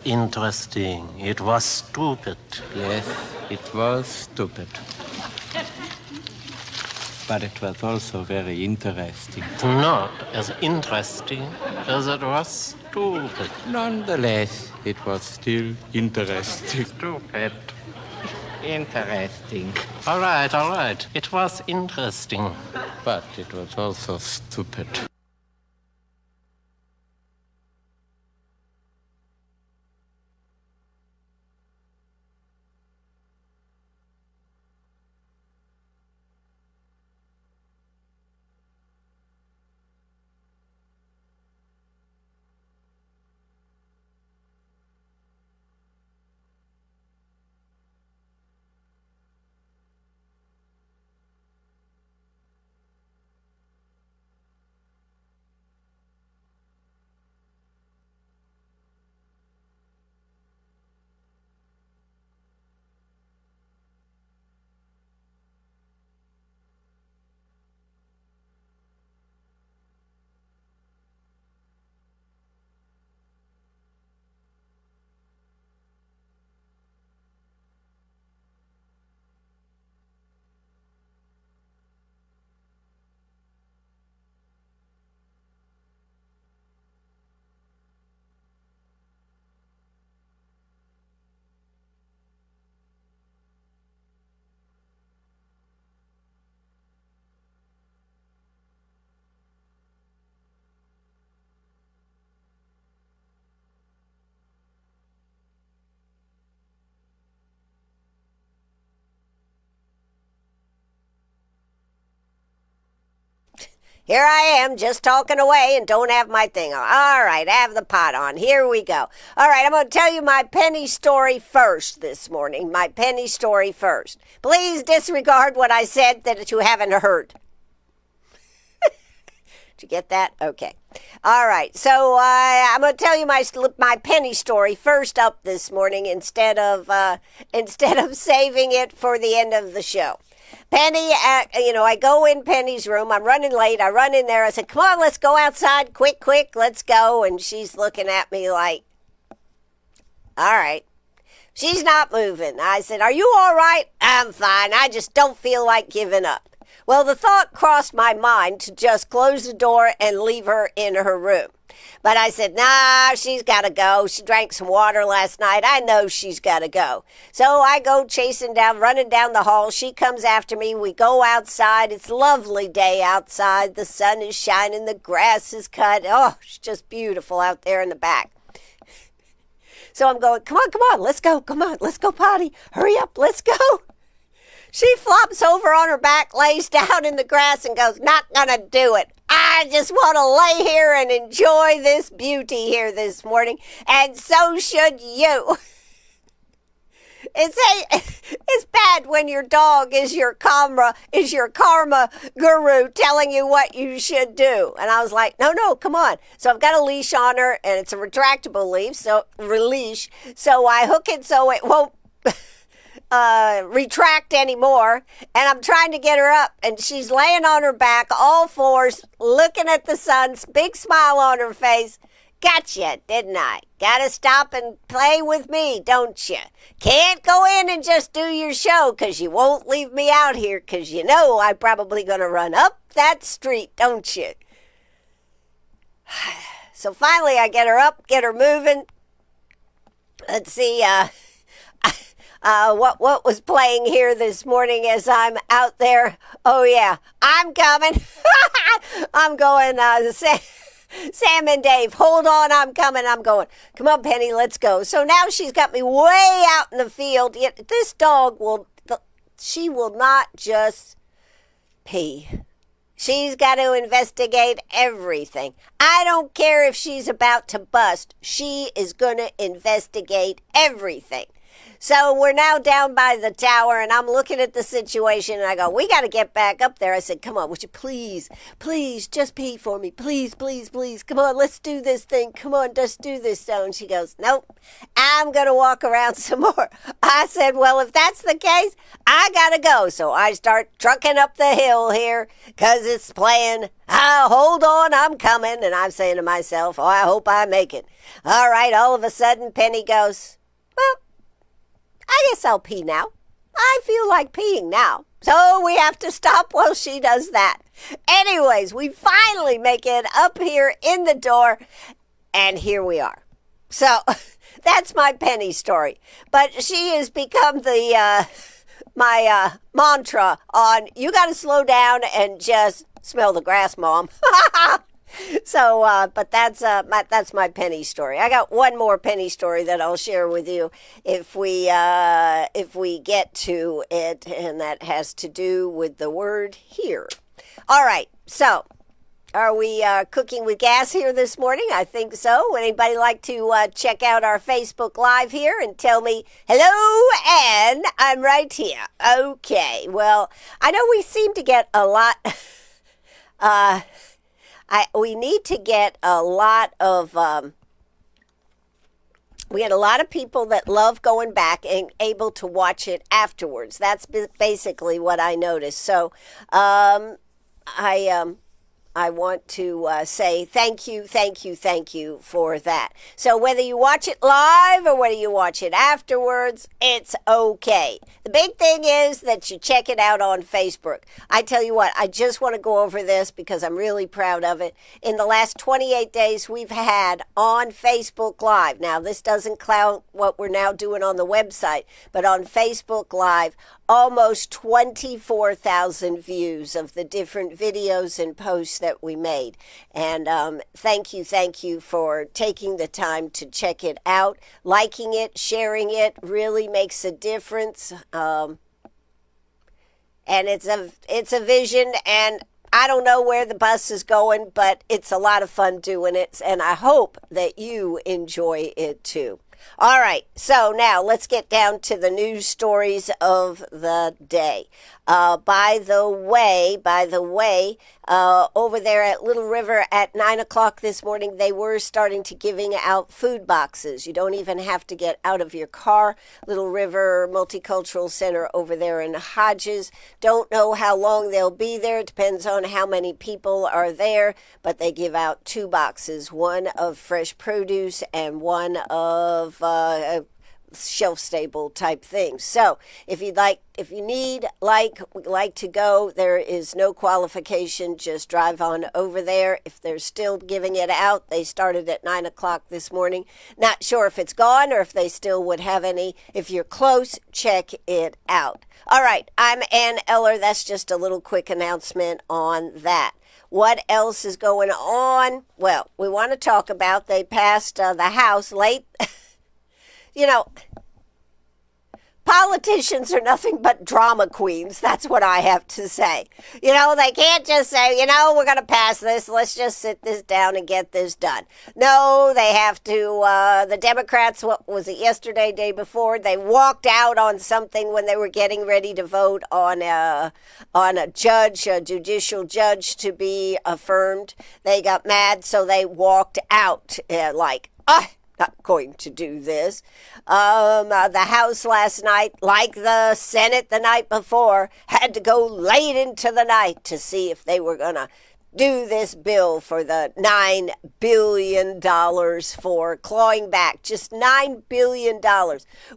Interesting. It was stupid. Yes, it was stupid. But it was also very interesting. Not as interesting as it was stupid. Nonetheless, it was still interesting. Stupid. Interesting. All right. It was interesting. But it was also stupid. Here I am, just talking away and don't have my thing on. All right, I have the pot on. Here we go. All right, I'm going to tell you my penny story first this morning. My penny story first. Please disregard what I said that you haven't heard. Did you get that? Okay. All right, so I'm going to tell you my penny story first up this morning instead of saving it for the end of the show. Penny, I go in Penny's room. I'm running late. I run in there. I said, come on, let's go outside. Quick, let's go. And she's looking at me like, all right. She's not moving. I said, are you all right? I'm fine. I just don't feel like giving up. Well, the thought crossed my mind to just close the door and leave her in her room. But I said, nah, she's got to go. She drank some water last night. I know she's got to go. So I go running down the hall. She comes after me. We go outside. It's a lovely day outside. The sun is shining. The grass is cut. Oh, it's just beautiful out there in the back. So I'm going, come on, let's go. Come on, let's go potty. Hurry up, let's go. She flops over on her back, lays down in the grass and goes, not gonna do it. I just want to lay here and enjoy this beauty here this morning, and so should you. It's bad when your dog is your karma guru telling you what you should do. And I was like, no, come on. So I've got a leash on her, and it's a retractable leash. So I hook it so it won't retract anymore, and I'm trying to get her up, and she's laying on her back, all fours, looking at the sun, big smile on her face. Gotcha, didn't I? Gotta stop and play with me, don't you? Can't go in and just do your show, 'cause you won't leave me out here, 'cause you know I'm probably gonna run up that street, don't you? So finally I get her up, get her moving. Let's see, what was playing here this morning as I'm out there. Oh yeah, I'm coming. I'm going, Sam and Dave, hold on, I'm coming, I'm going. Come on, Penny, let's go. So now she's got me way out in the field. Yet this dog she will not just pee. She's got to investigate everything. I don't care if she's about to bust. She is going to investigate everything. So we're now down by the tower, and I'm looking at the situation, and I go, we got to get back up there. I said, come on, would you please, just pee for me. Please, please, please. Come on, let's do this thing. Come on, just do this. So, and she goes, nope, I'm going to walk around some more. I said, well, if that's the case, I got to go. So I start trucking up the hill here because it's playing, hold on, I'm coming. And I'm saying to myself, I hope I make it. All right, all of a sudden, Penny goes, well, I guess I'll pee now. I feel like peeing now. So we have to stop while she does that. Anyways, we finally make it up here in the door, and here we are. So that's my Penny story. But she has become the my mantra on, you got to slow down and just smell the grass, Mom. So, but that's my Penny story. I got one more Penny story that I'll share with you if we get to it, and that has to do with the word here. All right. So, are we cooking with gas here this morning? I think so. Would anybody like to check out our Facebook Live here and tell me hello? And I'm right here. Okay. Well, I know we seem to get a lot. We need to get a lot of, we had a lot of people that love going back and able to watch it afterwards. That's basically what I noticed. So I want to say thank you for that. So whether you watch it live or whether you watch it afterwards, it's okay. The big thing is that you check it out on Facebook. I tell you what, I just want to go over this because I'm really proud of it. In the last 28 days, we've had on Facebook Live. Now, this doesn't count what we're now doing on the website, but on Facebook Live, almost 24,000 views of the different videos and posts that we made. And thank you for taking the time to check it out. Liking it, sharing it really makes a difference. And it's a vision, and I don't know where the bus is going, but it's a lot of fun doing it, and I hope that you enjoy it too. All right, so now let's get down to the news stories of the day. By the way, over there at Little River at 9 o'clock this morning, they were starting to giving out food boxes. You don't even have to get out of your car. Little River Multicultural Center over there in Hodges. Don't know how long they'll be there. It depends on how many people are there, but they give out 2 boxes, one of fresh produce and one of shelf-stable type things. So if you like to go, there is no qualification. Just drive on over there. If they're still giving it out, they started at 9 o'clock this morning. Not sure if it's gone or if they still would have any. If you're close, check it out. All right, I'm Ann Eller. That's just a little quick announcement on that. What else is going on? Well, we want to talk about, they passed the House late. You know, politicians are nothing but drama queens. That's what I have to say. You know, they can't just say, we're going to pass this. Let's just sit this down and get this done. No, they have to, the Democrats, what was it, yesterday, day before, they walked out on something when they were getting ready to vote on a judicial judge to be affirmed. They got mad, so they walked out not going to do this. The House last night, like the Senate the night before, had to go late into the night to see if they were going to do this bill for the $9 billion for clawing back. Just $9 billion,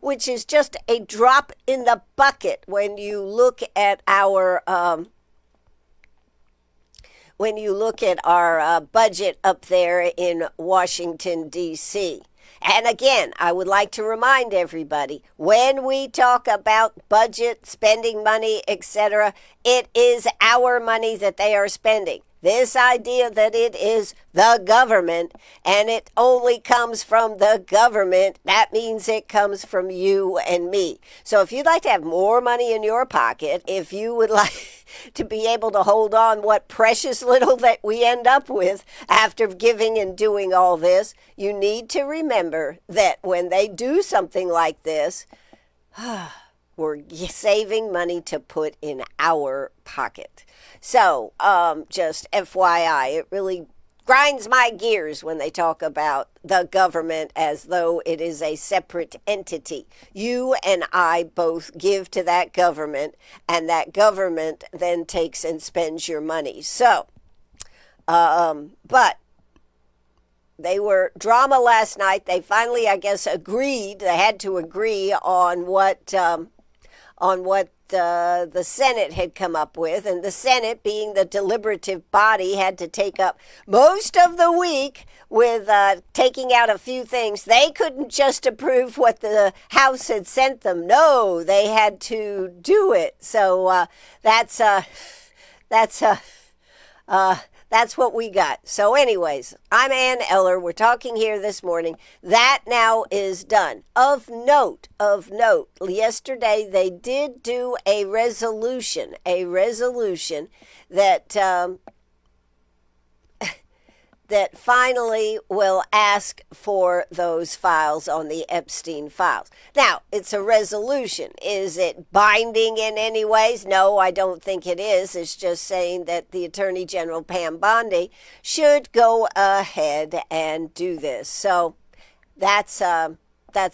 which is just a drop in the bucket when you look at our budget up there in Washington, D.C. And again, I would like to remind everybody, when we talk about budget, spending money, etc., it is our money that they are spending. This idea that it is the government and it only comes from the government, that means it comes from you and me. So if you'd like to have more money in your pocket, if you would like to be able to hold on what precious little that we end up with after giving and doing all this, you need to remember that when they do something like this, we're saving money to put in our pocket. So, just FYI, it really grinds my gears when they talk about the government as though it is a separate entity. You and I both give to that government, and that government then takes and spends your money. So, but they were drama last night. They finally, I guess, agreed. They had to agree on what the Senate had come up with, and the Senate, being the deliberative body, had to take up most of the week with taking out a few things. They couldn't just approve what the House had sent them. No, they had to do it. So that's what we got. So anyways, I'm Ann Eller. We're talking here this morning. That now is done. Of note, yesterday they did do a resolution that that finally will ask for those files on the Epstein files. Now, it's a resolution. Is it binding in any ways? No, I don't think it is. It's just saying that the Attorney General, Pam Bondi, should go ahead and do this. So that's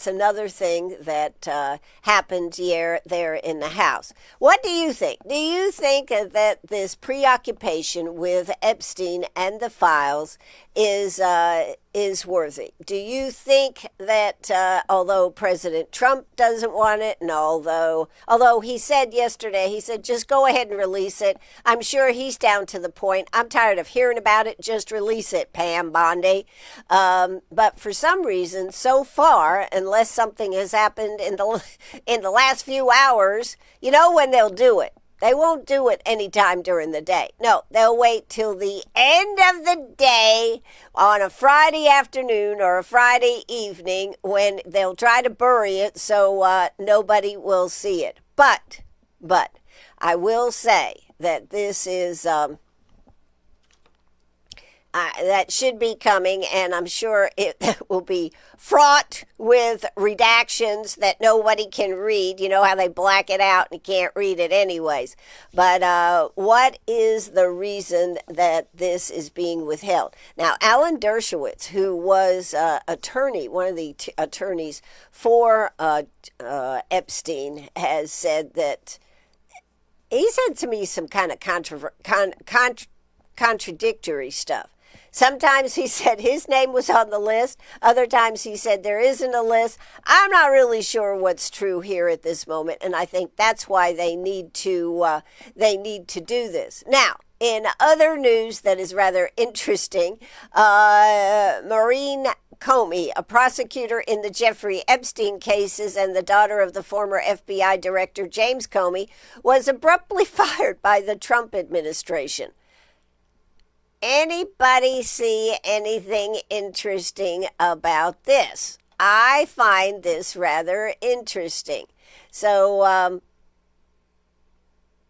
another thing that happened there in the House. What do you think? Do you think that this preoccupation with Epstein and the files is worthy? Do you think that although President Trump doesn't want it, and although he said yesterday, he said, just go ahead and release it. I'm sure he's down to the point. I'm tired of hearing about it. Just release it, Pam Bondi. But for some reason, so far, unless something has happened in the last few hours, you know when they'll do it. They won't do it anytime during the day. No, they'll wait till the end of the day on a Friday afternoon or a Friday evening when they'll try to bury it so nobody will see it. But I will say that this is that should be coming, and I'm sure it will be fraught with redactions that nobody can read. You know how they black it out and you can't read it anyways. But what is the reason that this is being withheld? Now, Alan Dershowitz, who was attorney, one of the attorneys for Epstein, has said that he said to me some kind of contradictory stuff. Sometimes he said his name was on the list. Other times he said there isn't a list. I'm not really sure what's true here at this moment, and I think that's why they need to do this. Now, in other news that is rather interesting, Maureen Comey, a prosecutor in the Jeffrey Epstein cases and the daughter of the former FBI director James Comey, was abruptly fired by the Trump administration. Anybody see anything interesting about this? I find this rather interesting. So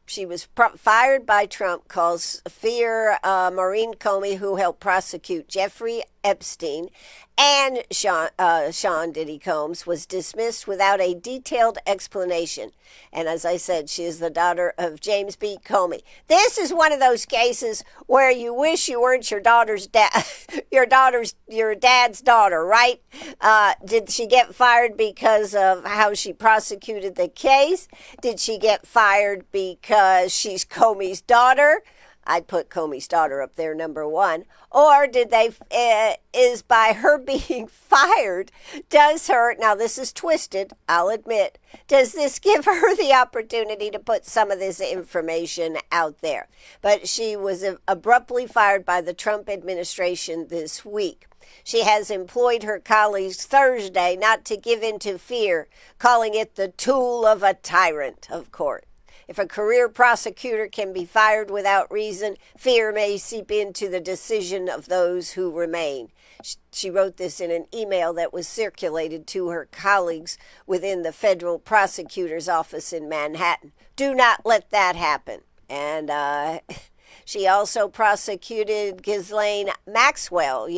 she was fired by Trump, calls fear Maureen Comey, who helped prosecute Jeffrey Epstein, and Sean Diddy Combs, was dismissed without a detailed explanation. And as I said, she is the daughter of James B. Comey. This is one of those cases where you wish you weren't your dad's daughter, right? Did she get fired because of how she prosecuted the case? Did she get fired because she's Comey's daughter? I'd put Comey's daughter up there, number one. Or did they, is by her being fired, does her, now this is twisted, I'll admit, does this give her the opportunity to put some of this information out there? But she was abruptly fired by the Trump administration this week. She has employed her colleagues Thursday not to give in to fear, calling it the tool of a tyrant, of course. If a career prosecutor can be fired without reason, fear may seep into the decision of those who remain. She wrote this in an email that was circulated to her colleagues within the federal prosecutor's office in Manhattan. Do not let that happen. And she also prosecuted Ghislaine Maxwell,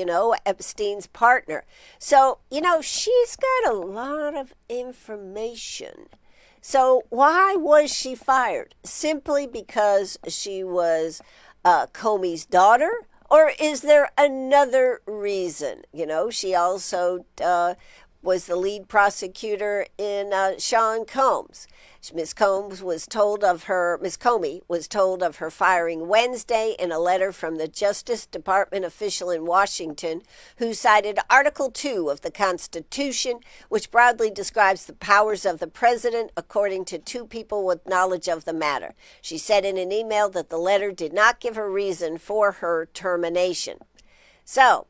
Epstein's partner. So, she's got a lot of information So why was she fired? Simply because she was Comey's daughter? Or is there another reason? You know, she also was the lead prosecutor in Sean Combs. Miss Comey was told of her firing Wednesday in a letter from the Justice Department official in Washington who cited Article 2 of the Constitution, which broadly describes the powers of the president, according to two people with knowledge of the matter. She said in an email that the letter did not give a reason for her termination. So,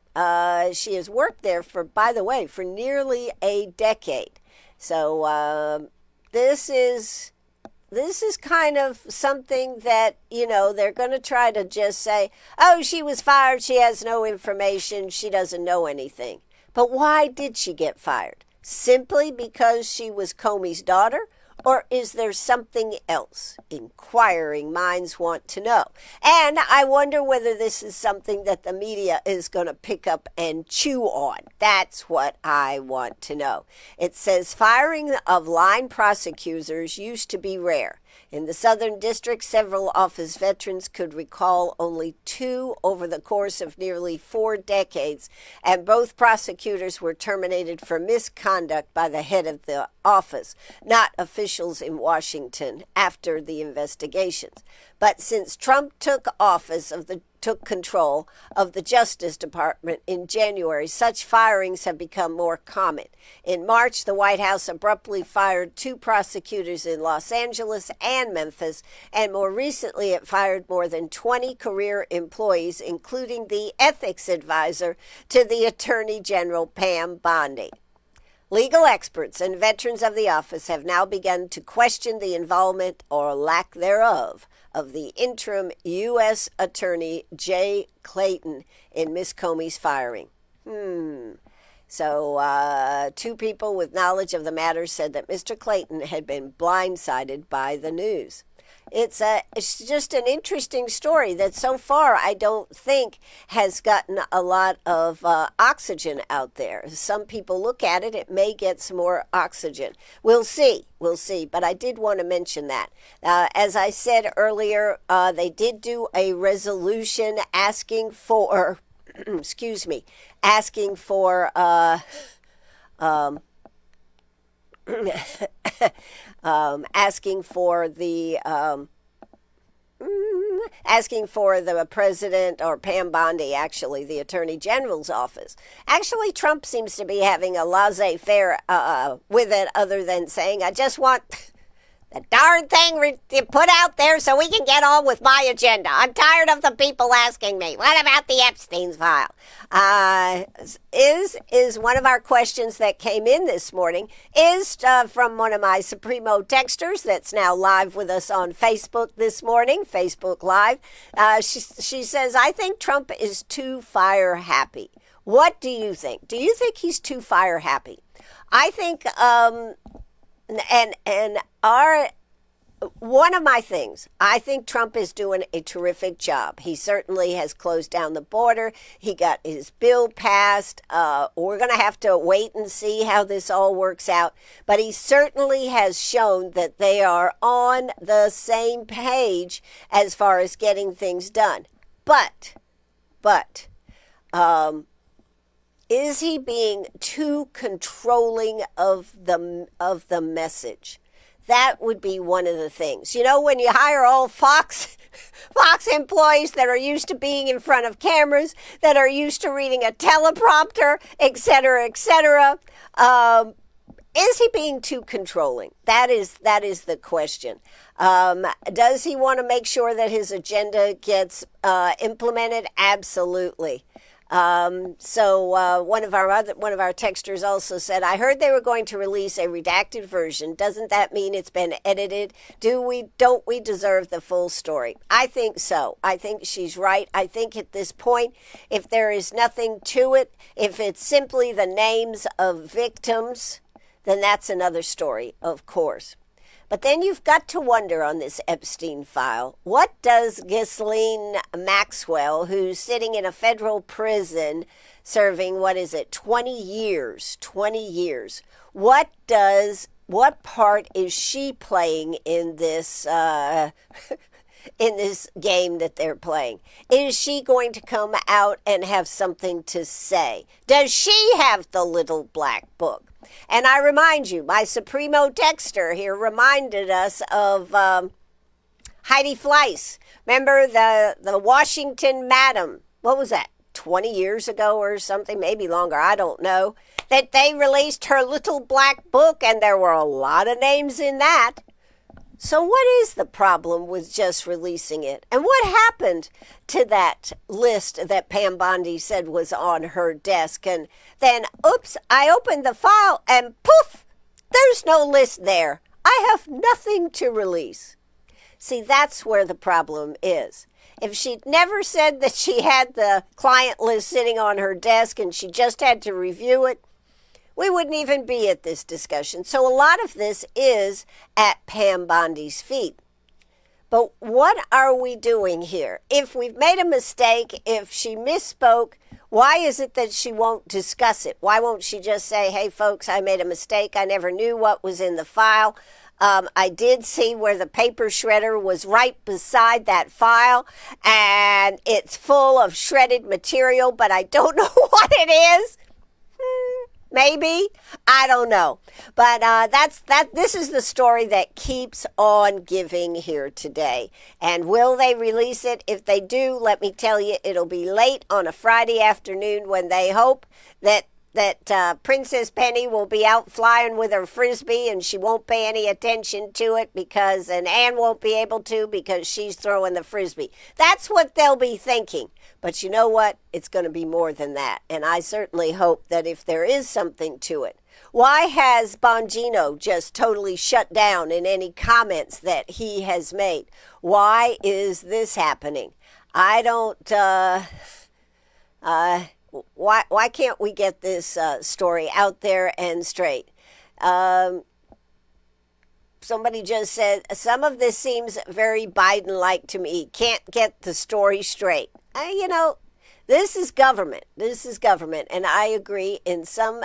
she has worked there by the way, for nearly a decade. So, this is kind of something that, they're going to try to just say, oh, she was fired, she has no information, she doesn't know anything. But why did she get fired? Simply because she was Comey's daughter? Or is there something else? Inquiring minds want to know. And I wonder whether this is something that the media is going to pick up and chew on. That's what I want to know. It says firing of line prosecutors used to be rare. In the Southern District, several office veterans could recall only 2 over the course of nearly 4 decades, and both prosecutors were terminated for misconduct by the head of the office, not officials in Washington, after the investigations. But since Trump took control of the Justice Department in January, such firings have become more common. In March, the White House abruptly fired 2 prosecutors in Los Angeles and Memphis, and more recently it fired more than 20 career employees, including the ethics advisor to the Attorney General, Pam Bondi. Legal experts and veterans of the office have now begun to question the involvement or lack thereof of the interim U.S. Attorney Jay Clayton in Miss Comey's firing. So 2 people with knowledge of the matter said that Mr. Clayton had been blindsided by the news. It's just an interesting story that so far I don't think has gotten a lot of oxygen out there. Some people look at it, it may get some more oxygen. We'll see. But I did want to mention that. As I said earlier, they did do a resolution asking for, asking for the president, or Pam Bondi, actually, the Attorney General's office. Actually, Trump seems to be having a laissez-faire with it, other than saying, I just want the darn thing put out there so we can get on with my agenda. I'm tired of the people asking me, what about the Epstein's file? Is one of our questions that came in this morning is from one of my Supremo texters that's now live with us on Facebook this morning, Facebook Live. She says, I think Trump is too fire happy. What do you think? Do you think he's too fire happy? I think, one of my things, I think Trump is doing a terrific job. He certainly has closed down the border. He got his bill passed. We're going to have to wait and see how this all works out. But he certainly has shown that they are on the same page as far as getting things done. But, is he being too controlling of the message? That would be one of the things. You know, when you hire all Fox employees that are used to being in front of cameras, that are used to reading a teleprompter, et cetera, is he being too controlling? That is the question. Does he want to make sure that his agenda gets implemented? Absolutely. So one of our texters also said, I heard they were going to release a redacted version. Doesn't that mean it's been edited? Don't we deserve the full story? I think so. I think she's right. I think at this point, if there is nothing to it, if it's simply the names of victims, then that's another story, of course. But then you've got to wonder on this Epstein file, what does Ghislaine Maxwell, who's sitting in a federal prison serving, 20 years, what does what part is she playing in this in this game that they're playing? Is she going to come out and have something to say? Does she have the little black book? And I remind you, my Supremo texter here reminded us of Heidi Fleiss. Remember the Washington Madam? What was that? 20 years ago or something, maybe longer, I don't know, that they released her little black book, and there were a lot of names in that. So what is the problem with just releasing it? And what happened to that list that Pam Bondi said was on her desk? And then, oops, I opened the file and poof, there's no list there. I have nothing to release. See, that's where the problem is. If she'd never said that she had the client list sitting on her desk and she just had to review it, we wouldn't even be at this discussion. So a lot of this is at Pam Bondi's feet. But what are we doing here? If we've made a mistake, if she misspoke, why is it that she won't discuss it? Why won't she just say, hey, folks, I made a mistake. I never knew what was in the file. I did see where the paper shredder was right beside that file, and it's full of shredded material, but I don't know what it is. Maybe. I don't know. But this is the story that keeps on giving here today. And will they release it? If they do, let me tell you, it'll be late on a Friday afternoon when they hope that Princess Penny will be out flying with her Frisbee and she won't pay any attention to it and Anne won't be able to because she's throwing the Frisbee. That's what they'll be thinking. But you know what? It's going to be more than that. And I certainly hope that if there is something to it, why has Bongino just totally shut down in any comments that he has made? Why is this happening? I don't, why can't we get this story out there and straight? Somebody just said, some of this seems very Biden-like to me. Can't get the story straight. This is government. This is government. And I agree in some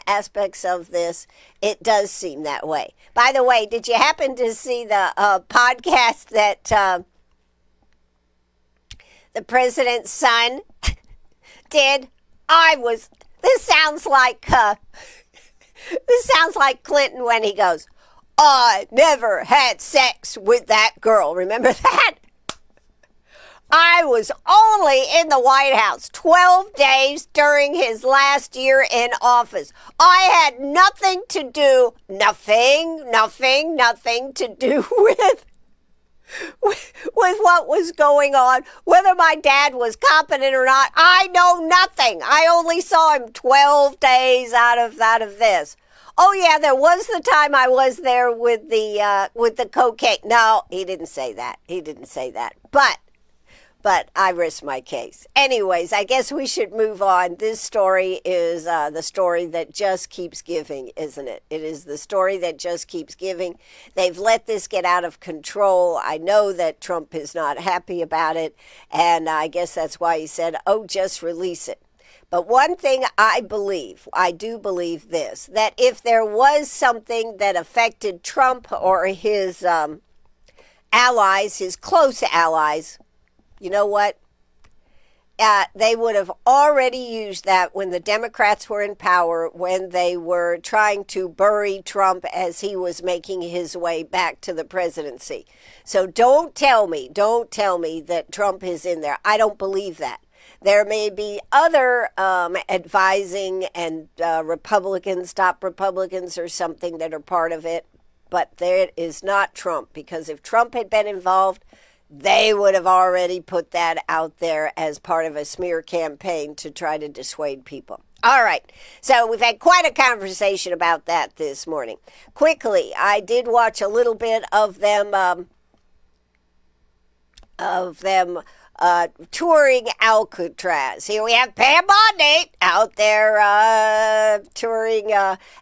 aspects of this, it does seem that way. By the way, did you happen to see the podcast that the president's son did? This sounds like Clinton when he goes, I never had sex with that girl. Remember that? I was only in the White House 12 days during his last year in office. I had nothing to do with what was going on, whether my dad was competent or not. I know nothing. I only saw him 12 days out of this. Oh yeah, there was the time I was there with the cocaine. No, he didn't say that. But I risk my case. Anyways, I guess we should move on. This story is the story that just keeps giving, isn't it? It is the story that just keeps giving. They've let this get out of control. I know that Trump is not happy about it, and I guess that's why he said, oh, just release it. But one thing I do believe this, that if there was something that affected Trump or his allies, his close allies, you know what? They would have already used that when the Democrats were in power, when they were trying to bury Trump as he was making his way back to the presidency. So don't tell me that Trump is in there. I don't believe that. There may be other advising and Republicans, top Republicans or something that are part of it, but there is not Trump, because if Trump had been involved, they would have already put that out there as part of a smear campaign to try to dissuade people. All right, so we've had quite a conversation about that this morning. Quickly, I did watch a little bit of them touring Alcatraz. Here we have Pam Bondi out there touring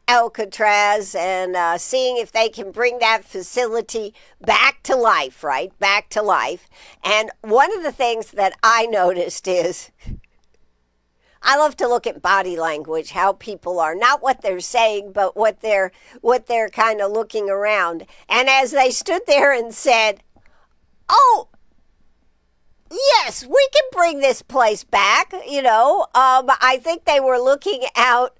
Alcatraz and seeing if they can bring that facility back to life, right? Back to life. And one of the things that I noticed is I love to look at body language, how people are, not what they're saying, but what they're kind of looking around. And as they stood there and said, "Oh, yes, we can bring this place back," I think they were looking out.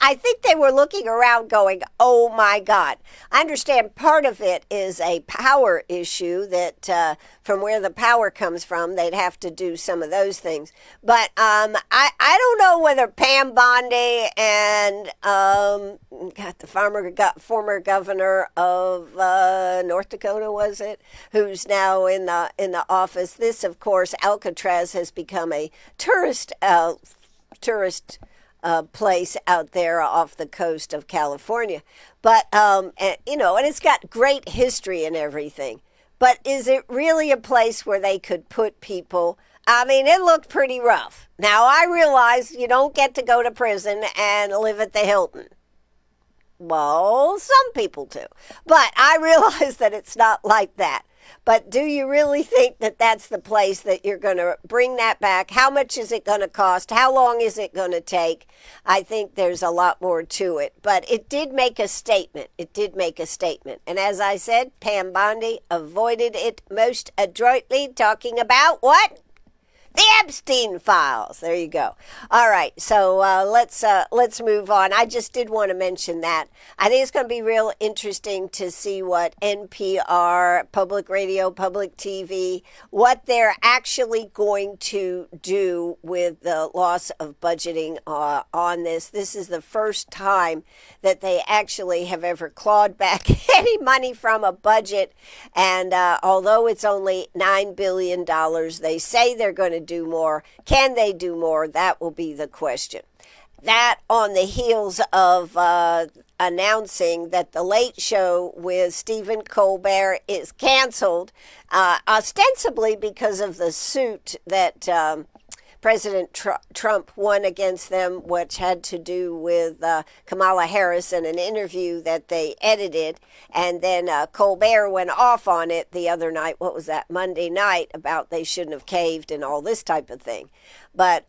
I think they were looking around going, "Oh my God." I understand part of it is a power issue that from where the power comes from, they'd have to do some of those things. But I don't know whether Pam Bondi and the former governor of North Dakota, was it, who's now in the office. This, of course, Alcatraz has become a tourist place out there off the coast of California. But, and it's got great history and everything. But is it really a place where they could put people? I mean, it looked pretty rough. Now, I realize you don't get to go to prison and live at the Hilton. Well, some people do. But I realize that it's not like that. But do you really think that that's the place that you're going to bring that back? How much is it going to cost? How long is it going to take? I think there's a lot more to it. But it did make a statement. And as I said, Pam Bondi avoided it most adroitly, talking about what? The Epstein files. There you go. All right, so let's move on. I just did want to mention that. I think it's going to be real interesting to see what NPR, public radio, public TV, what they're actually going to do with the loss of budgeting on this. This is the first time that they actually have ever clawed back any money from a budget. And although it's only $9 billion, they say they're going to do more. Can they do more? That will be the question. That on the heels of announcing that the Late Show with Stephen Colbert is canceled, ostensibly because of the suit that President Trump won against them, which had to do with Kamala Harris and an interview that they edited. And then Colbert went off on it the other night. What was that? Monday night, about they shouldn't have caved and all this type of thing. But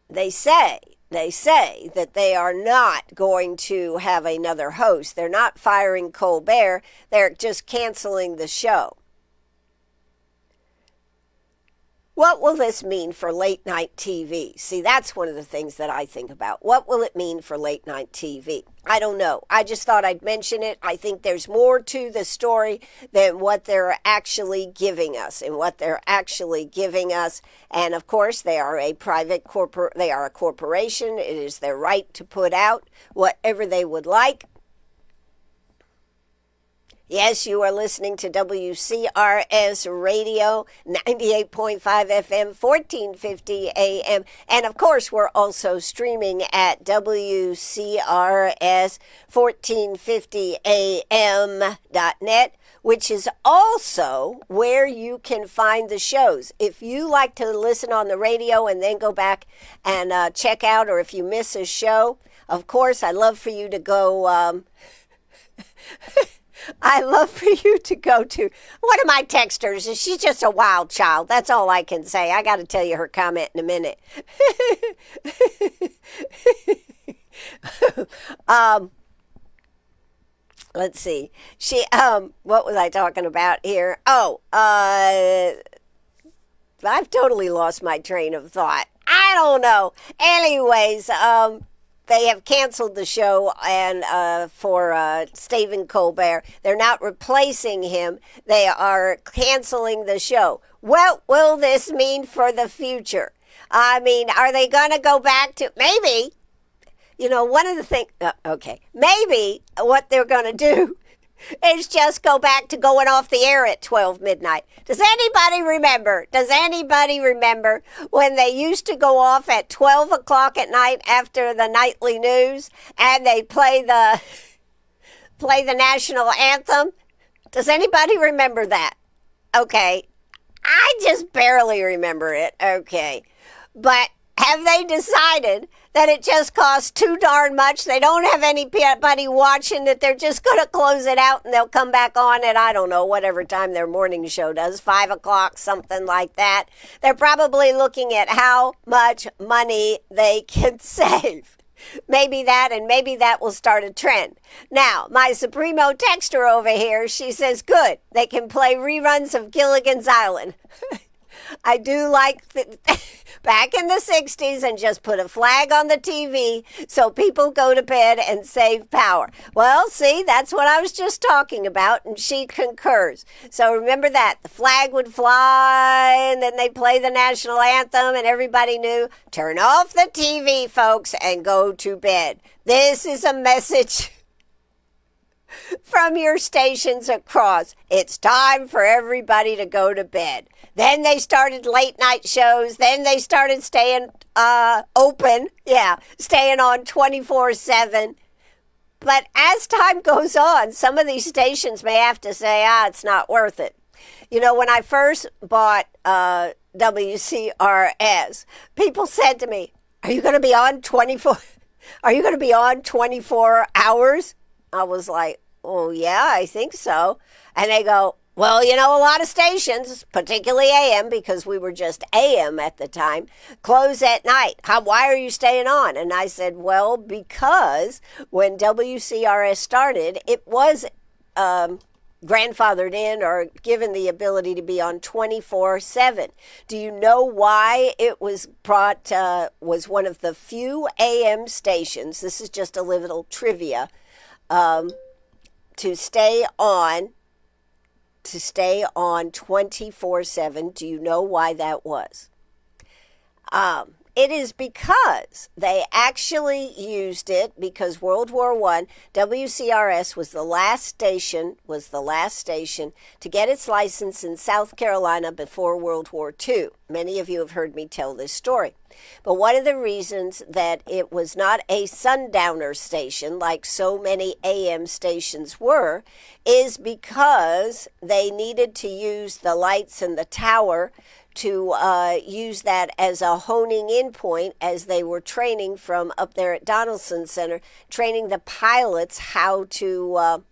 they say that they are not going to have another host. They're not firing Colbert. They're just canceling the show. What will this mean for late night TV? See, that's one of the things that I think about. What will it mean for late night TV? I don't know. I just thought I'd mention it. I think there's more to the story than what they're actually giving us. And of course, they are a they are a corporation. It is their right to put out whatever they would like. Yes, you are listening to WCRS Radio, 98.5 FM, 1450 AM. And of course, we're also streaming at WCRS1450am.net, which is also where you can find the shows. If you like to listen on the radio and then go back and check out, or if you miss a show, of course, I'd love for you to go... I love for you to go to one of my texters. She's just a wild child. That's all I can say. I got to tell you her comment in a minute. Let's see. What was I talking about here? Oh, I've totally lost my train of thought. I don't know. Anyways, they have canceled the show and for Stephen Colbert. They're not replacing him. They are canceling the show. What will this mean for the future? I mean, are they going to go back to... Maybe, one of the things... okay. Maybe what they're going to do is just go back to going off the air at 12 midnight. Does anybody remember when they used to go off at 12 o'clock at night after the nightly news and they play the national anthem? Does anybody remember that? Okay. I just barely remember it. Okay. But have they decided that it just costs too darn much? They don't have anybody watching, that they're just going to close it out and they'll come back on at, I don't know, whatever time their morning show does, 5 o'clock, something like that. They're probably looking at how much money they can save. Maybe that, and maybe that will start a trend. Now, my Supremo texter over here, she says, good, they can play reruns of Gilligan's Island. I do like back in the 60s and just put a flag on the TV so people go to bed and save power. Well, see, that's what I was just talking about, and she concurs. So remember that. The flag would fly, and then they'd play the national anthem, and everybody knew, turn off the TV, folks, and go to bed. This is a message from your stations across. It's time for everybody to go to bed. Then they started late night shows. Then they started staying open. Yeah, staying on 24/7. But as time goes on, some of these stations may have to say, it's not worth it. You know, when I first bought WCRS, people said to me, are you going to be on 24? Are you going to be on 24 hours? I was like, oh, yeah, I think so. And they go, well, you know, a lot of stations, particularly AM, because we were just AM at the time, close at night. Why are you staying on? And I said, well, because when WCRS started, it was grandfathered in or given the ability to be on 24/7. Do you know why it was brought, was one of the few AM stations, this is just a little trivia, to stay on 24/7. Do you know why that was? It is because they actually used it because World War I, WCRS was the last station to get its license in South Carolina before World War II. Many of you have heard me tell this story. But one of the reasons that it was not a sundowner station like so many AM stations were is because they needed to use the lights in the tower to use that as a honing in point as they were training from up there at Donaldson Center, training the pilots how to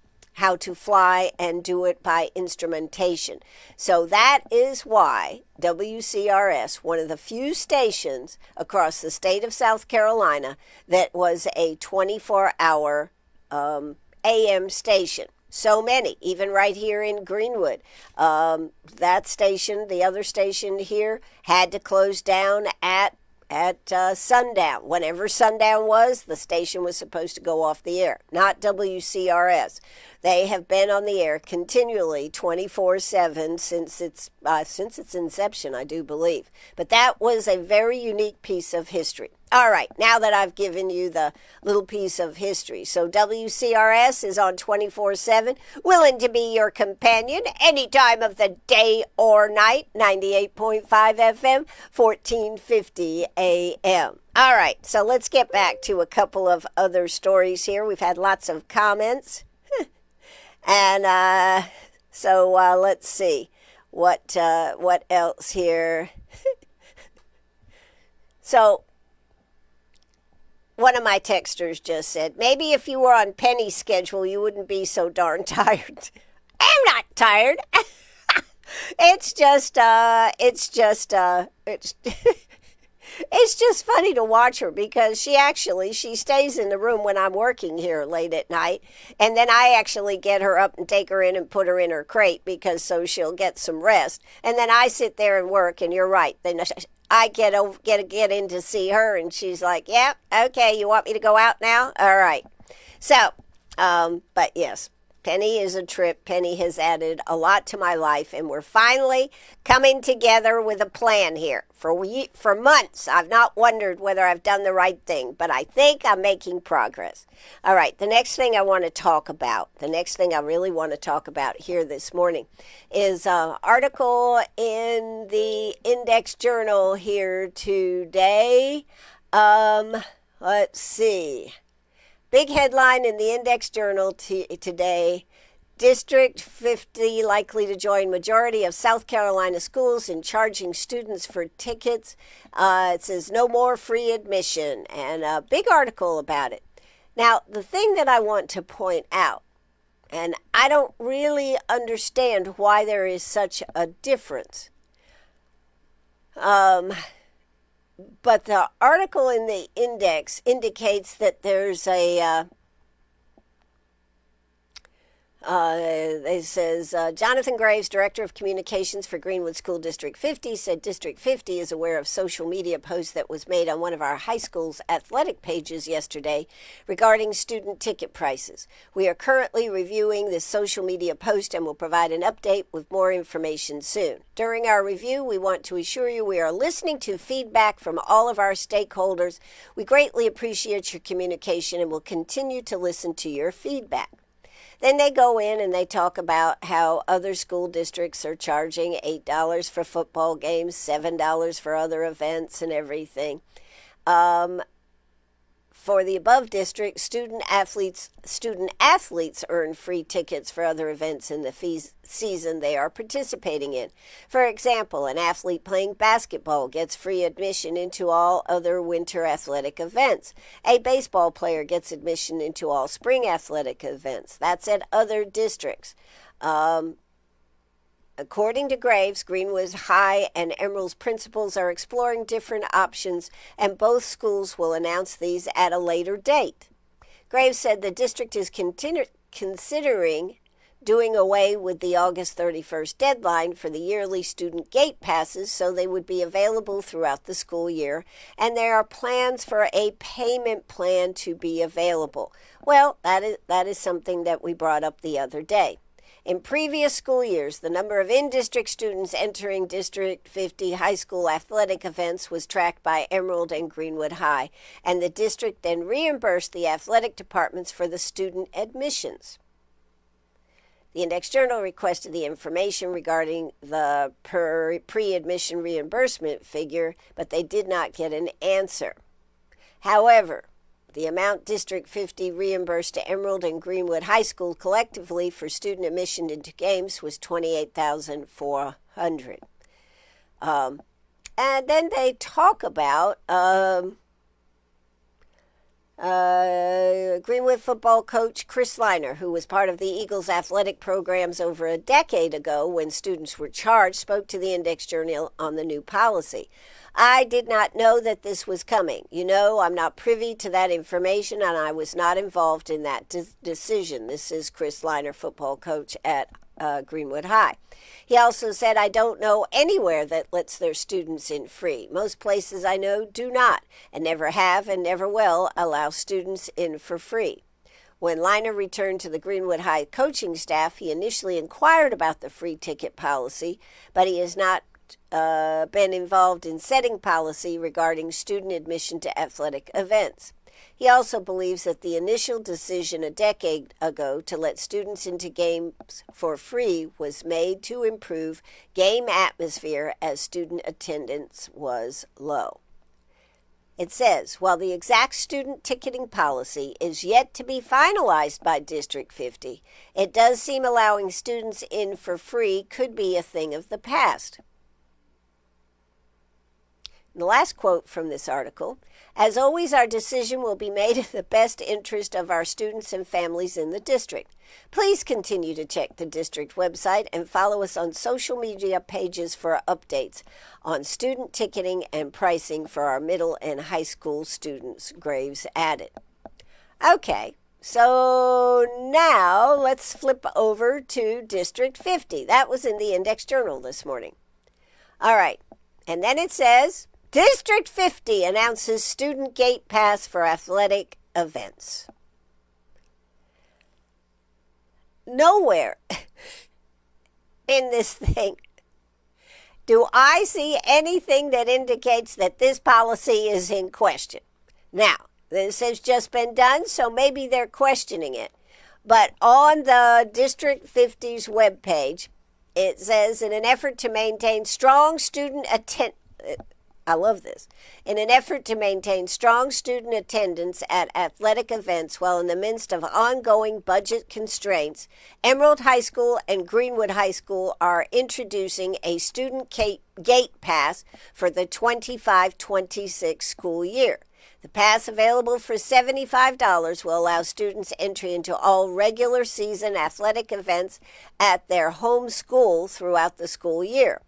fly and do it by instrumentation. So that is why WCRS, one of the few stations across the state of South Carolina that was a 24-hour AM station. So many, even right here in Greenwood. That station, the other station here, had to close down at sundown. Whenever sundown was, the station was supposed to go off the air, not WCRS. They have been on the air continually 24/7 since its inception, I do believe. But that was a very unique piece of history. All right, now that I've given you the little piece of history. So WCRS is on 24/7, willing to be your companion any time of the day or night, 98.5 FM, 1450 AM. All right, so let's get back to a couple of other stories here. We've had lots of comments. And so let's see what else here. So one of my texters just said, maybe if you were on Penny's schedule, you wouldn't be so darn tired. I'm not tired. It's just funny to watch her because she stays in the room when I'm working here late at night. And then I actually get her up and take her in and put her in her crate because so she'll get some rest. And then I sit there and work, and you're right. Then I get in to see her, and she's like, yeah, okay, you want me to go out now? All right. So, but yes, Penny is a trip. Penny has added a lot to my life, and we're finally coming together with a plan here. For months, I've not wondered whether I've done the right thing, but I think I'm making progress. All right, the next thing I want to talk about, the next thing I really want to talk about here this morning is an article in the Index Journal here today. Let's see. Big headline in the Index Journal today. District 50 likely to join majority of South Carolina schools in charging students for tickets. It says no more free admission, and a big article about it. Now, the thing that I want to point out, and I don't really understand why there is such a difference, but the article in the index indicates that there's it says, Jonathan Graves, Director of Communications for Greenwood School District 50, said District 50 is aware of social media posts that was made on one of our high school's athletic pages yesterday regarding student ticket prices. We are currently reviewing this social media post and will provide an update with more information soon. During our review, we want to assure you we are listening to feedback from all of our stakeholders. We greatly appreciate your communication and will continue to listen to your feedback. Then they go in and they talk about how other school districts are charging $8 for football games, $7 for other events and everything. For the above district, student athletes earn free tickets for other events in the season they are participating in. For example, an athlete playing basketball gets free admission into all other winter athletic events. A baseball player gets admission into all spring athletic events. That's at other districts. According to Graves, Greenwood High and Emerald's principals are exploring different options, and both schools will announce these at a later date. Graves said the district is considering doing away with the August 31st deadline for the yearly student gate passes so they would be available throughout the school year, and there are plans for a payment plan to be available. Well, that is something that we brought up the other day. In previous school years, the number of in-district students entering District 50 high school athletic events was tracked by Emerald and Greenwood High, and the district then reimbursed the athletic departments for the student admissions. The Index Journal requested the information regarding the pre-admission reimbursement figure, but they did not get an answer. However, the amount District 50 reimbursed to Emerald and Greenwood High School collectively for student admission into games was $28,400. And then they talk about Greenwood football coach Chris Liner, who was part of the Eagles athletic programs over a decade ago when students were charged, spoke to the Index Journal on the new policy. I did not know that this was coming. You know, I'm not privy to that information, and I was not involved in that decision. This is Chris Liner, football coach at Greenwood High. He also said, I don't know anywhere that lets their students in free. Most places I know do not, and never have and never will allow students in for free. When Liner returned to the Greenwood High coaching staff, he initially inquired about the free ticket policy, but he has not been involved in setting policy regarding student admission to athletic events. He also believes that the initial decision a decade ago to let students into games for free was made to improve game atmosphere as student attendance was low. It says, while the exact student ticketing policy is yet to be finalized by District 50, it does seem allowing students in for free could be a thing of the past. The last quote from this article, as always, our decision will be made in the best interest of our students and families in the district. Please continue to check the district website and follow us on social media pages for updates on student ticketing and pricing for our middle and high school students, Graves added. Okay, so now let's flip over to District 50. That was in the Index Journal this morning. All right, and then it says, District 50 announces student gate pass for athletic events. Nowhere in this thing do I see anything that indicates that this policy is in question. Now, this has just been done, so maybe they're questioning it. But on the District 50's webpage, it says, in an effort to maintain strong student attendance, I love this. In an effort to maintain strong student attendance at athletic events while in the midst of ongoing budget constraints, Emerald High School and Greenwood High School are introducing a student gate pass for the 25-26 school year. The pass, available for $75, will allow students entry into all regular season athletic events at their home school throughout the school year.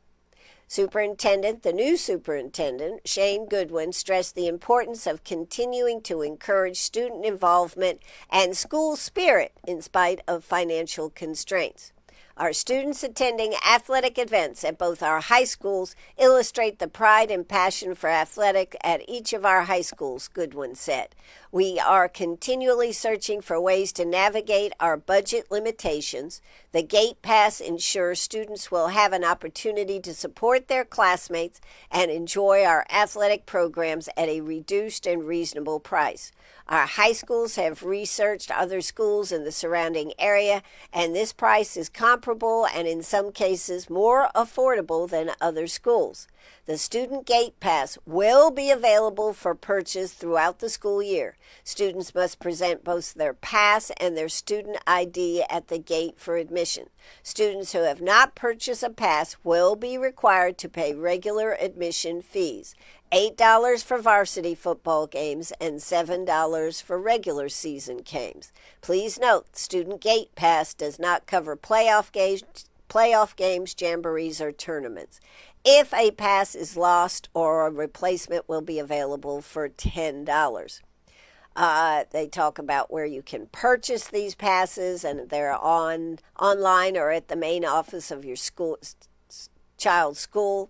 The new superintendent, Shane Goodwin, stressed the importance of continuing to encourage student involvement and school spirit in spite of financial constraints. Our students attending athletic events at both our high schools illustrate the pride and passion for athletic at each of our high schools, Goodwin said. We are continually searching for ways to navigate our budget limitations. The Gate Pass ensures students will have an opportunity to support their classmates and enjoy our athletic programs at a reduced and reasonable price. Our high schools have researched other schools in the surrounding area, and this price is comparable and in some cases more affordable than other schools. The Student Gate Pass will be available for purchase throughout the school year. Students must present both their pass and their student ID at the gate for admission. Students who have not purchased a pass will be required to pay regular admission fees. $8 for varsity football games and $7 for regular season games. Please note, Student Gate Pass does not cover playoff games, jamborees, or tournaments. If a pass is lost, or a replacement will be available for $10. They talk about where you can purchase these passes, and they're online or at the main office of your child's school.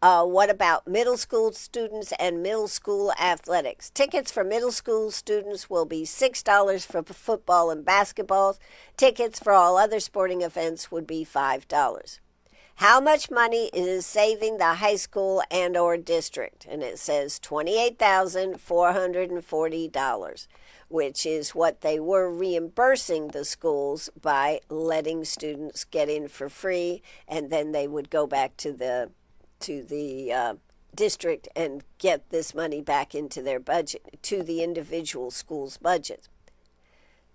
What about middle school students and middle school athletics? Tickets for middle school students will be $6 for football and basketball. Tickets for all other sporting events would be $5. How much money is saving the high school and or district? And it says $28,440, which is what they were reimbursing the schools by letting students get in for free, and then they would go back to the district and get this money back into their budget, to the individual school's budget.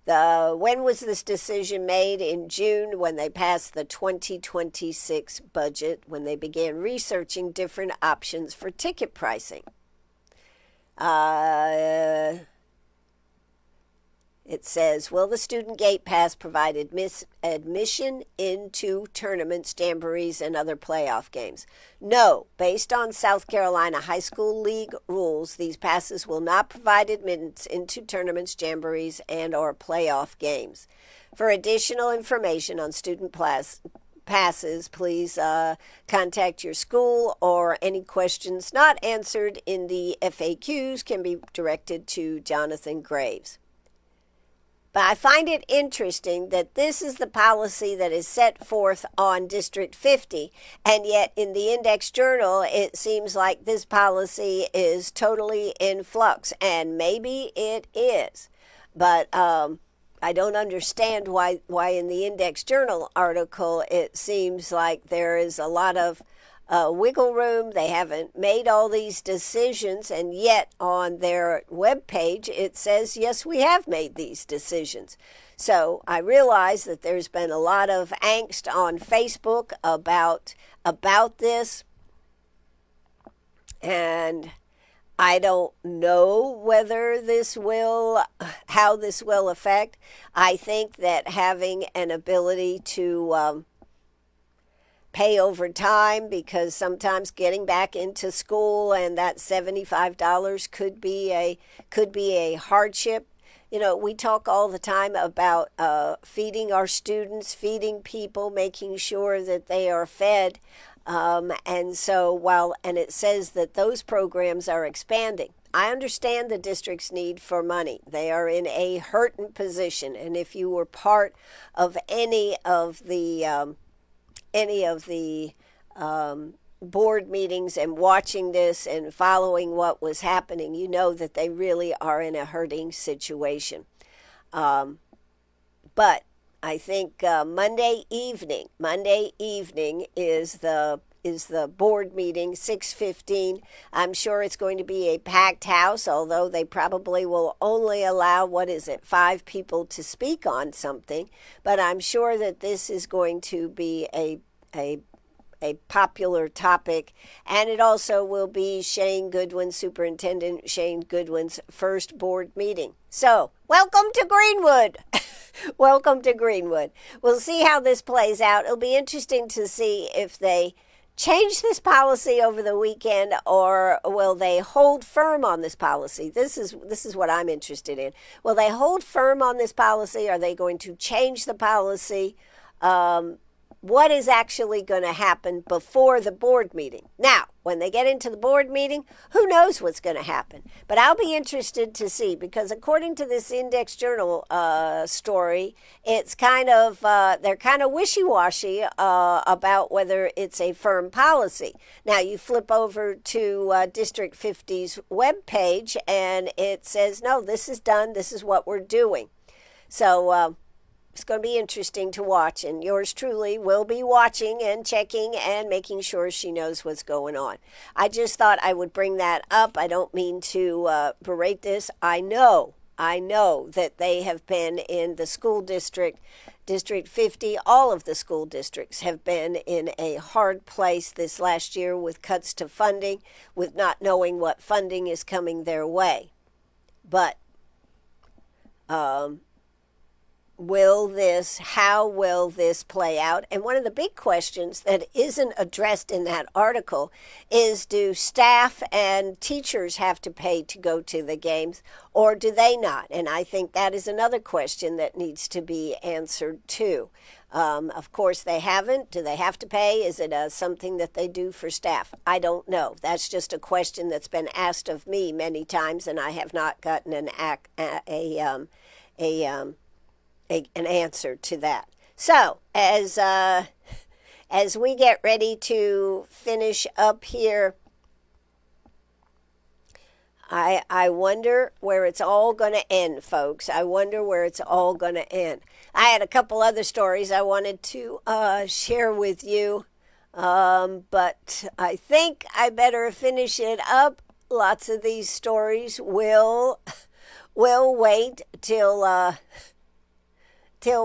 When was this decision made? In June, when they passed the 2026 budget, when they began researching different options for ticket pricing. It says, will the Student Gate Pass provide admission into tournaments, jamborees, and other playoff games? No. Based on South Carolina High School League rules, these passes will not provide admittance into tournaments, jamborees, and or playoff games. For additional information on student passes, please contact your school, or any questions not answered in the FAQs can be directed to Jonathan Graves. But I find it interesting that this is the policy that is set forth on District 50, and yet in the Index Journal, it seems like this policy is totally in flux, and maybe it is. But I don't understand why in the Index Journal article it seems like there is a lot of wiggle room. They haven't made all these decisions, and yet on their webpage it says, yes, we have made these decisions. So I realize that there's been a lot of angst on Facebook about this, and I don't know how this will affect. I think that having an ability to pay over time, because sometimes getting back into school and that $75 could be a hardship. You know, we talk all the time about feeding our students, feeding people, making sure that they are fed. And it says that those programs are expanding. I understand the district's need for money. They are in a hurting position. And if you were part of any of the board meetings and watching this and following what was happening, you know that they really are in a hurting situation. But I think Monday evening is the is the board meeting, 6:15. I'm sure it's going to be a packed house, although they probably will only allow, 5 people to speak on something. But I'm sure that this is going to be a popular topic, and it also will be Superintendent Shane Goodwin's first board meeting. So, welcome to Greenwood. Welcome to Greenwood. We'll see how this plays out. It'll be interesting to see if they change this policy over the weekend, or will they hold firm on this policy? This is what I'm interested in. Will they hold firm on this policy? Are they going to change the policy? What is actually going to happen before the board meeting? Now, when they get into the board meeting, who knows what's going to happen? But I'll be interested to see, because according to this Index Journal story, it's they're kind of wishy-washy about whether it's a firm policy. Now, you flip over to District 50's webpage, and it says, no, this is done. This is what we're doing. So, it's going to be interesting to watch, and yours truly will be watching and checking and making sure she knows what's going on. I just thought I would bring that up. I don't mean to berate this. I know that they have been in the school district, District 50, all of the school districts have been in a hard place this last year with cuts to funding, with not knowing what funding is coming their way. But how will this play out? And one of the big questions that isn't addressed in that article is, do staff and teachers have to pay to go to the games, or do they not? And I think that is another question that needs to be answered too. Of course, they haven't. Do they have to pay? Is it something that they do for staff? I don't know. That's just a question that's been asked of me many times, and I have not gotten an answer to that. So, as we get ready to finish up here, I wonder where it's all going to end, folks. I wonder where it's all going to end. I had a couple other stories I wanted to share with you, but I think I better finish it up. Lots of these stories will wait till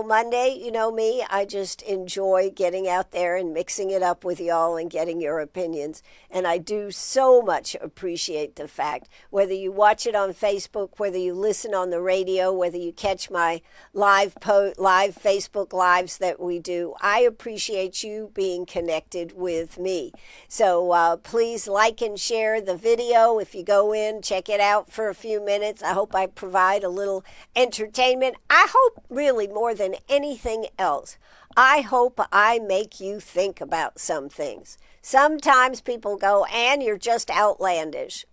Monday. You know me, I just enjoy getting out there and mixing it up with y'all and getting your opinions. And I do so much appreciate the fact, whether you watch it on Facebook, whether you listen on the radio, whether you catch my live Facebook lives that we do, I appreciate you being connected with me. So please like and share the video. If you go in, check it out for a few minutes. I hope I provide a little entertainment. I hope really more than anything else, I hope I make you think about some things. Sometimes people go, Ann, you're just outlandish.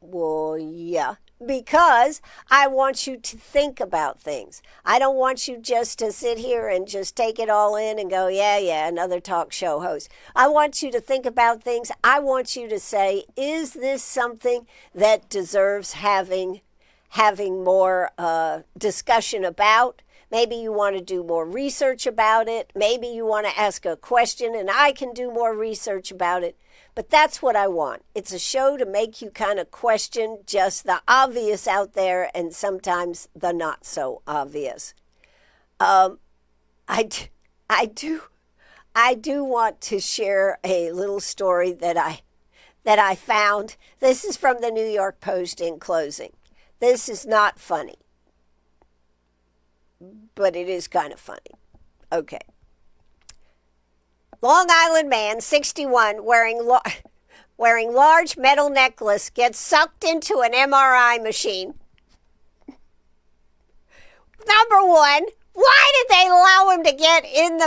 Well, yeah, because I want you to think about things. I don't want you just to sit here and just take it all in and go, yeah, another talk show host. I want you to think about things. I want you to say, is this something that deserves having more discussion about? Maybe you want to do more research about it. Maybe you want to ask a question and I can do more research about it. But that's what I want. It's a show to make you kind of question just the obvious out there and sometimes the not so obvious. I do want to share a little story that I found. This is from the New York Post in closing. This is not funny, but it is kind of funny. Okay. Long Island man, 61, wearing large metal necklace, gets sucked into an MRI machine. Number one, why did they allow him to get in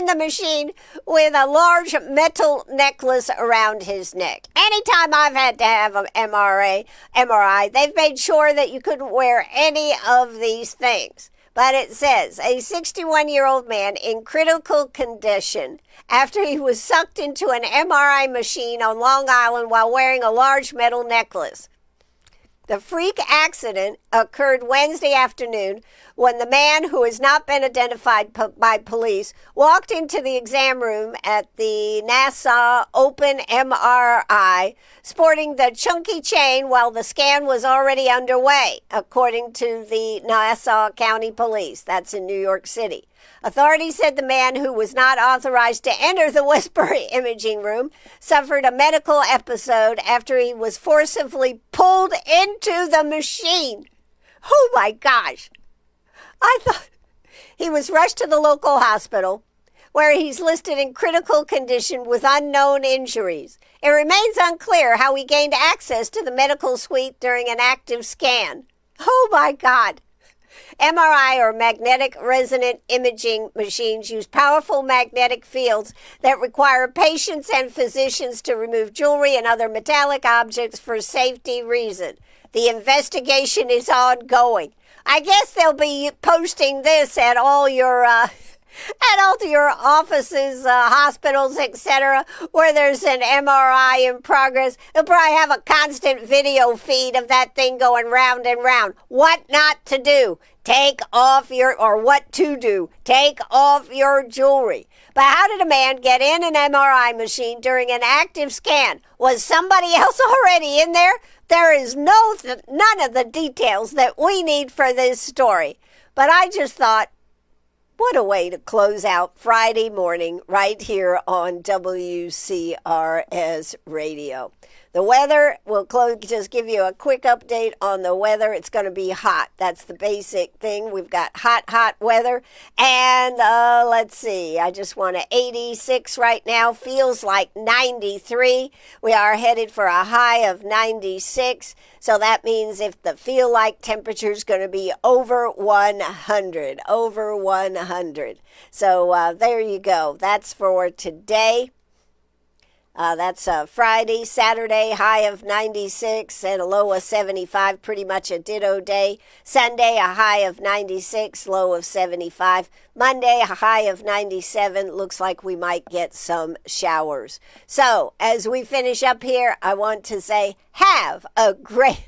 the machine with a large metal necklace around his neck? Anytime I've had to have an MRI, they've made sure that you couldn't wear any of these things. But it says, a 61-year-old man in critical condition after he was sucked into an MRI machine on Long Island while wearing a large metal necklace. The freak accident occurred Wednesday afternoon when the man, who has not been identified by police, walked into the exam room at the Nassau Open MRI sporting the chunky chain while the scan was already underway, according to the Nassau County Police. That's in New York City. Authorities said the man, who was not authorized to enter the Westbury imaging room, suffered a medical episode after he was forcibly pulled into the machine. Oh my gosh. I thought he was rushed to the local hospital, where he's listed in critical condition with unknown injuries. It remains unclear how he gained access to the medical suite during an active scan. Oh my God. MRI, or magnetic resonant imaging machines, use powerful magnetic fields that require patients and physicians to remove jewelry and other metallic objects for safety reasons. The investigation is ongoing. I guess they'll be posting this at all your offices, hospitals, etc., where there's an MRI in progress. They'll probably have a constant video feed of that thing going round and round. What not to do? Take off what to do? Take off your jewelry. But how did a man get in an MRI machine during an active scan? Was somebody else already in there? There is none of the details that we need for this story. But I just thought, what a way to close out Friday morning right here on WCRS Radio. The weather, just give you a quick update on the weather. It's going to be hot. That's the basic thing. We've got hot weather. And let's see, I just want 86 right now. Feels like 93. We are headed for a high of 96. So that means if the feel like temperature is going to be over 100. Over 100. So there you go. That's for today. That's Friday, Saturday, high of 96 and a low of 75, pretty much a ditto day. Sunday, a high of 96, low of 75. Monday, a high of 97. Looks like we might get some showers. So, as we finish up here, I want to say have a great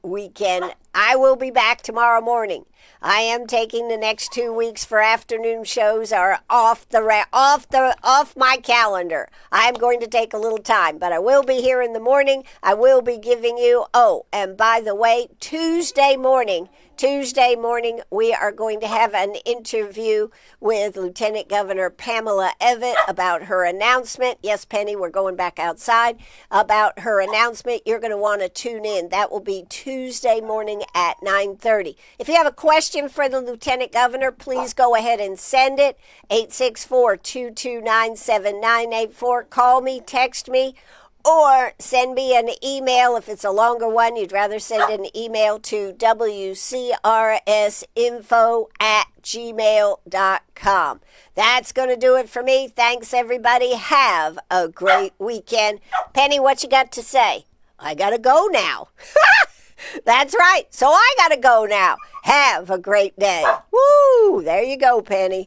weekend. I will be back tomorrow morning. I am taking the next 2 weeks for afternoon shows are off my calendar. I'm going to take a little time, but I will be here in the morning. I will be giving you, and by the way, Tuesday morning, we are going to have an interview with Lieutenant Governor Pamela Evett about her announcement. Yes, Penny, we're going back outside. About her announcement, you're going to want to tune in. That will be Tuesday morning at 9:30. If you have a question for the Lieutenant Governor, please go ahead and send it. 864-229-7984. Call me, text me, or send me an email. If it's a longer one, you'd rather send an email to wcrsinfo@gmail.com. That's going to do it for me. Thanks, everybody. Have a great weekend. Penny, what you got to say? I got to go now. That's right. So I got to go now. Have a great day. Woo! There you go, Penny.